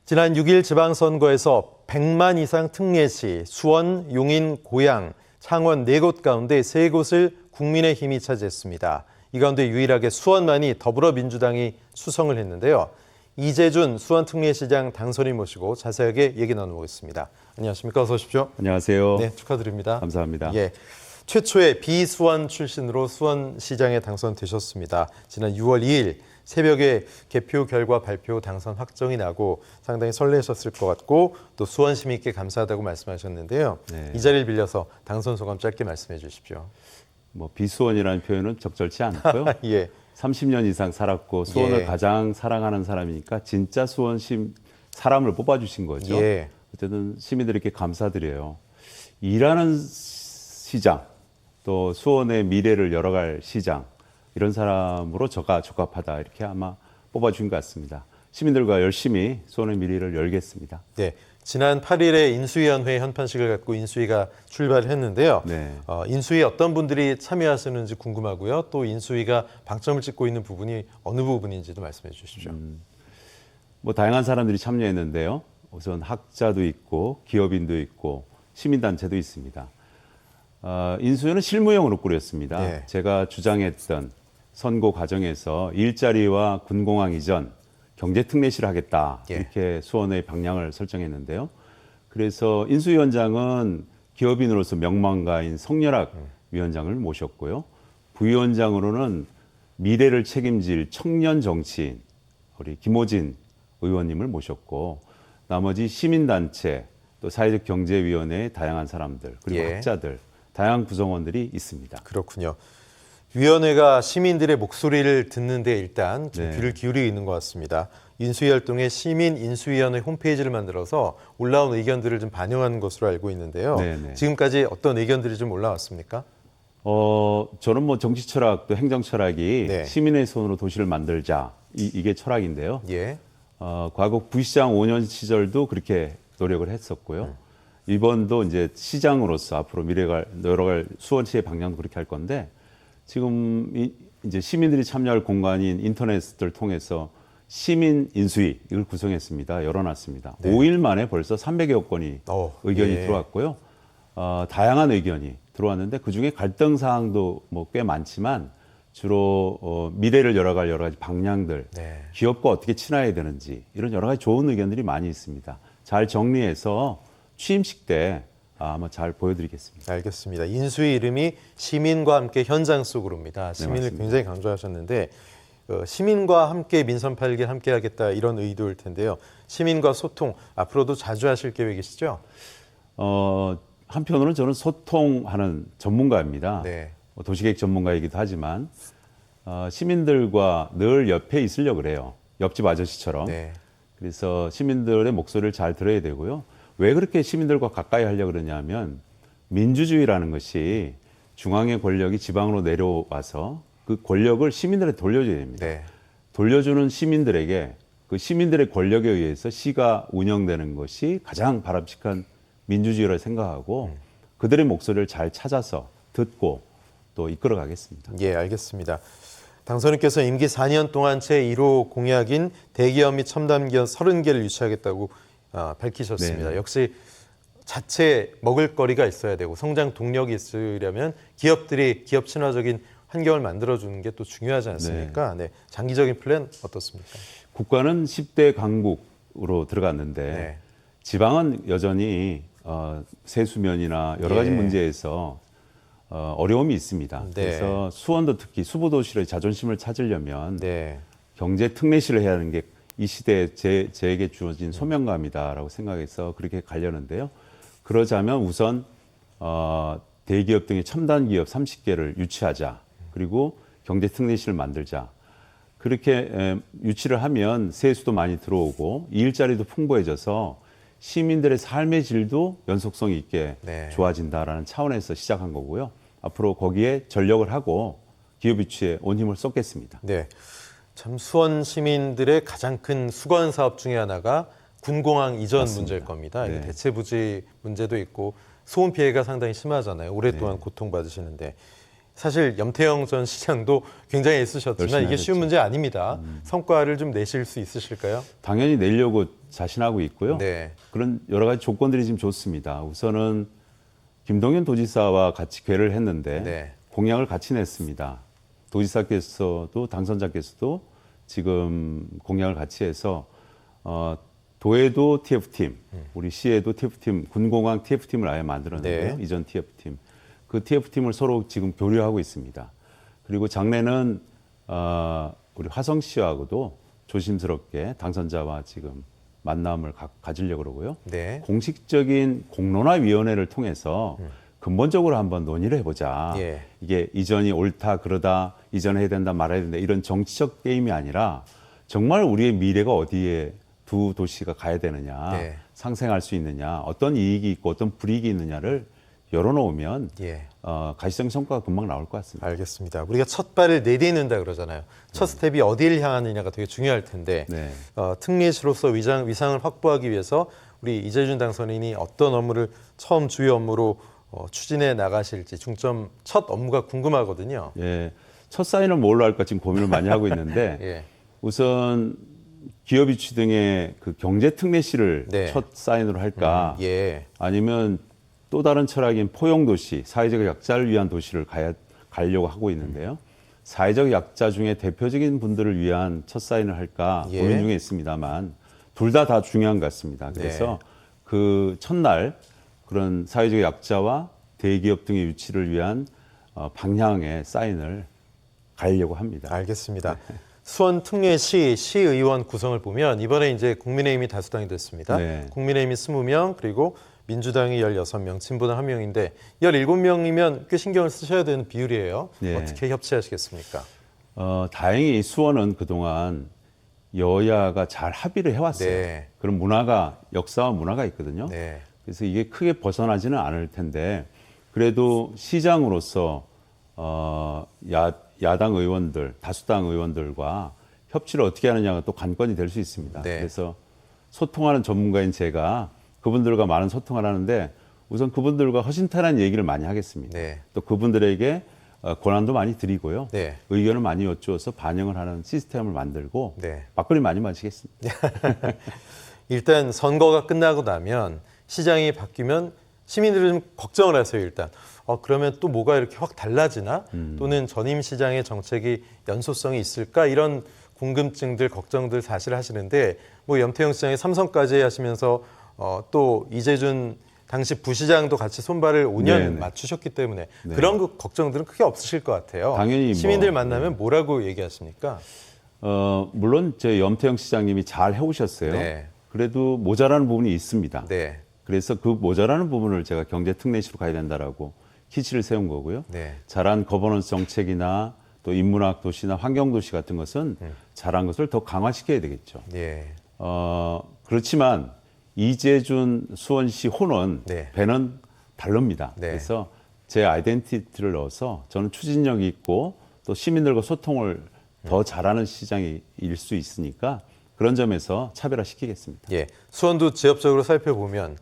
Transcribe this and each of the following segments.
지난 6일 지방선거에서 100만 이상 특례시, 수원, 용인, 고양, 창원 4곳 가운데 3곳을 국민의힘이 차지했습니다. 이 가운데 유일하게 수원만이 더불어민주당이 수성을 했는데요. 이재준 수원특례시장 당선인 모시고 자세하게 얘기 나눠보겠습니다. 안녕하십니까? 어서 오십시오. 안녕하세요. 네, 축하드립니다. 감사합니다. 예, 최초의 비수원 출신으로 수원시장에 당선되셨습니다. 지난 6월 2일 새벽에 개표 결과 발표 당선 확정이 나고 상당히 설레셨을 것 같고 또 수원 시민께 감사하다고 말씀하셨는데요. 네. 이 자리를 빌려서 당선 소감 짧게 말씀해 주십시오. 뭐 비수원이라는 표현은 적절치 않고요. 예. 30년 이상 살았고 수원을 예. 가장 사랑하는 사람이니까 진짜 수원시 사람을 뽑아주신 거죠. 예. 어쨌든 시민들에게 감사드려요. 일하는 시장, 또 수원의 미래를 열어갈 시장, 이런 사람으로 저가 적합하다 이렇게 아마 뽑아준 것 같습니다. 시민들과 열심히 수원의 미래를 열겠습니다. 네. 지난 8일에 인수위원회 현판식을 갖고 인수위가 출발을 했는데요. 네. 인수위에 어떤 분들이 참여하시는지 궁금하고요. 또 인수위가 방점을 찍고 있는 부분이 어느 부분인지도 말씀해 주십시오. 뭐 다양한 사람들이 참여했는데요. 우선 학자도 있고 기업인도 있고 시민단체도 있습니다. 인수위는 실무형으로 꾸렸습니다. 네. 제가 주장했던 선거 과정에서 일자리와 군공항 이전, 경제특례시를 하겠다 예. 이렇게 수원의 방향을 설정했는데요. 그래서 인수위원장은 기업인으로서 명망가인 성렬학 위원장을 모셨고요. 부위원장으로는 미래를 책임질 청년 정치인 우리 김호진 의원님을 모셨고 나머지 시민단체 또 사회적 경제위원회의 다양한 사람들 그리고 예. 학자들 다양한 구성원들이 있습니다. 그렇군요. 위원회가 시민들의 목소리를 듣는데 일단 좀 네. 귀를 기울이고 있는 것 같습니다. 인수위 활동에 시민 인수위원회 홈페이지를 만들어서 올라온 의견들을 좀 반영하는 것으로 알고 있는데요. 네네. 지금까지 어떤 의견들이 좀 올라왔습니까? 저는 뭐 정치 철학도 행정 철학이 네. 시민의 손으로 도시를 만들자 이게 철학인데요. 예. 과거 부시장 5년 시절도 그렇게 노력을 했었고요. 이번도 이제 시장으로서 앞으로 미래가 열어갈 수원시의 방향도 그렇게 할 건데 지금 이제 시민들이 참여할 공간인 인터넷을 통해서 시민 인수위 이걸 구성했습니다. 열어놨습니다. 네. 5일 만에 벌써 300여 건이 의견이 예. 들어왔고요. 다양한 의견이 들어왔는데 그중에 갈등 사항도 뭐 꽤 많지만 주로 미래를 열어갈 여러 가지 방향들, 네. 기업과 어떻게 친화해야 되는지 이런 여러 가지 좋은 의견들이 많이 있습니다. 잘 정리해서 취임식 때 아마 잘 보여드리겠습니다. 알겠습니다. 인수위 이름이 시민과 함께 현장 속으로입니다. 시민을 맞습니다. 굉장히 강조하셨는데 시민과 함께 민선 8개 함께 하겠다 이런 의도일 텐데요. 시민과 소통 앞으로도 자주 하실 계획이시죠? 한편으로는 저는 소통하는 전문가입니다. 네. 도시계획 전문가이기도 하지만 시민들과 늘 옆에 있으려고 그래요. 옆집 아저씨처럼. 네. 그래서 시민들의 목소리를 잘 들어야 되고요. 왜 그렇게 시민들과 가까이 하려고 그러냐면 민주주의라는 것이 중앙의 권력이 지방으로 내려와서 그 권력을 시민들에게 돌려줘야 됩니다. 네. 돌려주는 시민들에게 그 시민들의 권력에 의해서 시가 운영되는 것이 가장 바람직한 민주주의라 생각하고 그들의 목소리를 잘 찾아서 듣고 또 이끌어가겠습니다. 예, 알겠습니다. 당선인께서 임기 4년 동안 제1호 공약인 대기업 및 첨단기업 30개를 유치하겠다고 밝히셨습니다. 네. 역시 자체 먹을거리가 있어야 되고 성장 동력이 있으려면 기업들이 기업 친화적인 환경을 만들어주는 게 또 중요하지 않습니까? 네. 장기적인 플랜 어떻습니까? 국가는 10대 강국으로 들어갔는데 네. 지방은 여전히 세수면이나 여러 가지 예. 문제에서 어려움이 있습니다. 네. 그래서 수원도 특히 수부도시의 자존심을 찾으려면 네. 경제 특례시를 해야 하는 게 이 시대에 제에게 주어진 소명감이다라고 생각해서 그렇게 가려는데요. 그러자면 우선 대기업 등의 첨단 기업 30개를 유치하자. 그리고 경제 특례시를 만들자. 그렇게 유치를 하면 세수도 많이 들어오고 일자리도 풍부해져서 시민들의 삶의 질도 연속성 있게 네. 좋아진다라는 차원에서 시작한 거고요. 앞으로 거기에 전력을 하고 기업 유치에 온 힘을 쏟겠습니다. 네. 참 수원 시민들의 가장 큰 수건 사업 중에 하나가 군공항 이전 맞습니다. 문제일 겁니다. 이게 네. 대체 부지 문제도 있고 소음 피해가 상당히 심하잖아요. 오랫동안 네. 고통받으시는데 사실 염태영 전 시장도 굉장히 애쓰셨지만 열심히 이게 쉬운 하셨죠. 문제 아닙니다. 성과를 좀 내실 수 있으실까요? 당연히 내려고 자신하고 있고요. 네. 그런 여러 가지 조건들이 지금 좋습니다. 우선은 김동연 도지사와 같이 궤를 했는데 네. 공약을 같이 냈습니다. 도지사께서도 당선자께서도 지금 공약을 같이 해서 도에도 TF팀, 우리 시에도 TF팀, 군공항 TF팀을 아예 만들었는데요. 네. 이전 TF팀. 그 TF팀을 서로 지금 교류하고 있습니다. 그리고 장래는 우리 화성시하고도 조심스럽게 당선자와 지금 만남을 가지려고 그러고요. 네. 공식적인 공론화위원회를 통해서 근본적으로 한번 논의를 해보자. 예. 이게 이전이 옳다 그러다 이전해야 된다 말아야 된다 이런 정치적 게임이 아니라 정말 우리의 미래가 어디에 두 도시가 가야 되느냐, 네. 상생할 수 있느냐, 어떤 이익이 있고 어떤 불이익이 있느냐를 열어놓으면 예. 가시적 성과가 금방 나올 것 같습니다. 알겠습니다. 우리가 첫 발을 내딛는다 그러잖아요. 첫 스텝이 어디를 향하느냐가 되게 중요할 텐데 네. 특례시로서 위상을 확보하기 위해서 우리 이재준 당선인이 어떤 업무를 처음 주요 업무로 추진해 나가실지 중점 첫 업무가 궁금하거든요. 예, 첫 사인은 뭘로 할까 지금 고민을 많이 하고 있는데 예. 우선 기업 유치 등의 그 경제 특례시를 네. 첫 사인으로 할까? 예. 아니면 또 다른 철학인 포용 도시, 사회적 약자를 위한 도시를 가려고 하고 있는데요. 사회적 약자 중에 대표적인 분들을 위한 첫 사인을 할까 예. 고민 중에 있습니다만 둘 다 중요한 것 같습니다. 그래서 그 첫날 그런 사회적 약자와 대기업 등의 유치를 위한 방향의 사인을 가려고 합니다. 알겠습니다. 수원 특례시 시의원 구성을 보면 이번에 이제 국민의힘이 다수당이 됐습니다. 네. 국민의힘이 20명 그리고 민주당이 16명, 진보당 1명인데 17명이면 꽤 신경을 쓰셔야 되는 비율이에요. 네. 어떻게 협치하시겠습니까? 다행히 수원은 그동안 여야가 잘 합의를 해왔어요. 네. 그런 문화가 역사와 문화가 있거든요. 네. 그래서 이게 크게 벗어나지는 않을 텐데 그래도 시장으로서 야당 의원들, 다수당 의원들과 협치를 어떻게 하느냐가 또 관건이 될 수 있습니다. 네. 그래서 소통하는 전문가인 제가 그분들과 많은 소통을 하는데 우선 그분들과 허심탄회한 얘기를 많이 하겠습니다. 네. 또 그분들에게 권한도 많이 드리고요. 네. 의견을 많이 여쭈어서 반영을 하는 시스템을 만들고 네. 막걸리 많이 마시겠습니다. 일단 선거가 끝나고 나면 시장이 바뀌면 시민들은 좀 걱정을 하세요. 일단 그러면 또 뭐가 이렇게 확 달라지나 또는 전임 시장의 정책이 연소성이 있을까 이런 궁금증들 걱정들 사실 하시는데 뭐 염태영 시장이 삼성까지 하시면서 또 이재준 당시 부시장도 같이 손발을 5년 네네. 맞추셨기 때문에 네. 그런 걱정들은 크게 없으실 것 같아요. 당연히 시민들 만나면 뭐라고 얘기하십니까? 물론 제 염태영 시장님이 잘 해오셨어요. 네. 그래도 모자라는 부분이 있습니다. 네, 그래서 그 모자라는 부분을 제가 경제 특례시로 가야 된다라고 키치를 세운 거고요. 네, 잘한 거버넌스 정책이나 또 인문학 도시나 환경 도시 같은 것은 잘한 것을 더 강화시켜야 되겠죠. 예, 그렇지만 이재준 수원시 호는 네. 배는 다릅니다. 네. 그래서 제 아이덴티티를 넣어서 저는 추진력이 있고 또 시민들과 소통을 더 잘하는 시장일 수 있으니까 그런 점에서 차별화시키겠습니다. 예. 수원도 지역적으로 살펴보면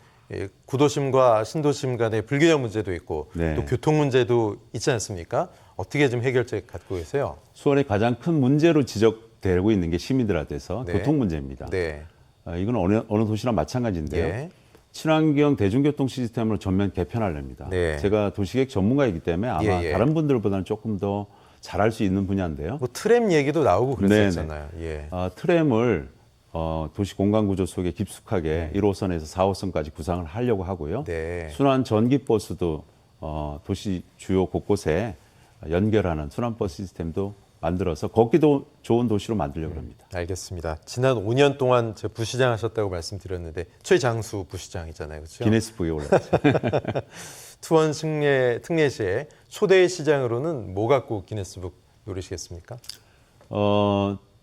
구도심과 신도심 간의 불균형 문제도 있고 네. 또 교통 문제도 있지 않습니까? 어떻게 좀 해결책 갖고 계세요? 수원의 가장 큰 문제로 지적되고 있는 게 시민들한테서 네. 교통 문제입니다. 네, 이건 어느 도시나 마찬가지인데요. 예, 친환경 대중교통 시스템을 전면 개편하렵니다. 네. 제가 도시계획 전문가이기 때문에 아마 예, 예. 다른 분들보다는 조금 더 잘할 수 있는 분야인데요. 뭐 트램 얘기도 나오고 그랬었잖아요. 예, 트램을 도시 공간 구조 속에 깊숙하게 1호선에서 4호선까지 구상을 하려고 하고요. 네, 순환 전기버스도 도시 주요 곳곳에 연결하는 순환버스 시스템도 만들어서 걷기도 좋은 도시로 만들려고 합니다. 알겠습니다. 지난 5년 동안 제 부시장 하셨다고 말씀드렸는데 최장수 부시장이잖아요, 그렇죠? 기네스북에 올랐죠. 수원 특례시의 초대 시장으로는 뭐 갖고 기네스북 노리시겠습니까?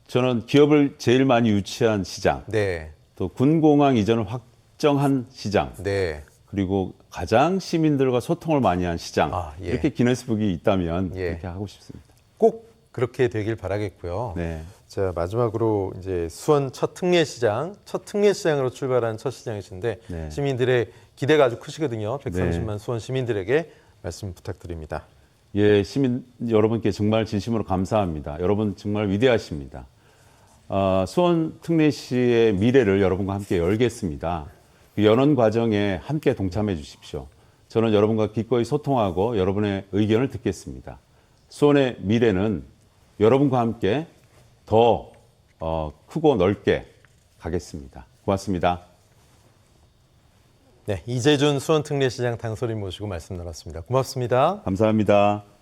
저는 기업을 제일 많이 유치한 시장, 네, 또 군공항 이전을 확정한 시장, 네, 그리고 가장 시민들과 소통을 많이 한 시장. 예. 이렇게 기네스북이 있다면 예. 이렇게 하고 싶습니다. 꼭 그렇게 되길 바라겠고요. 네. 자, 마지막으로 이제 수원 첫 특례시장으로 출발한 첫 시장이신데 네. 시민들의 기대가 아주 크시거든요. 130만 수원 시민들에게 말씀 부탁드립니다. 예, 시민 여러분께 정말 진심으로 감사합니다. 여러분 정말 위대하십니다. 수원 특례시의 미래를 여러분과 함께 열겠습니다. 그 연원 과정에 함께 동참해 주십시오. 저는 여러분과 기꺼이 소통하고 여러분의 의견을 듣겠습니다. 수원의 미래는 여러분과 함께 더 크고 넓게 가겠습니다. 고맙습니다. 네, 이재준 수원특례시장 당선인 모시고 말씀 나눴습니다. 고맙습니다. 감사합니다.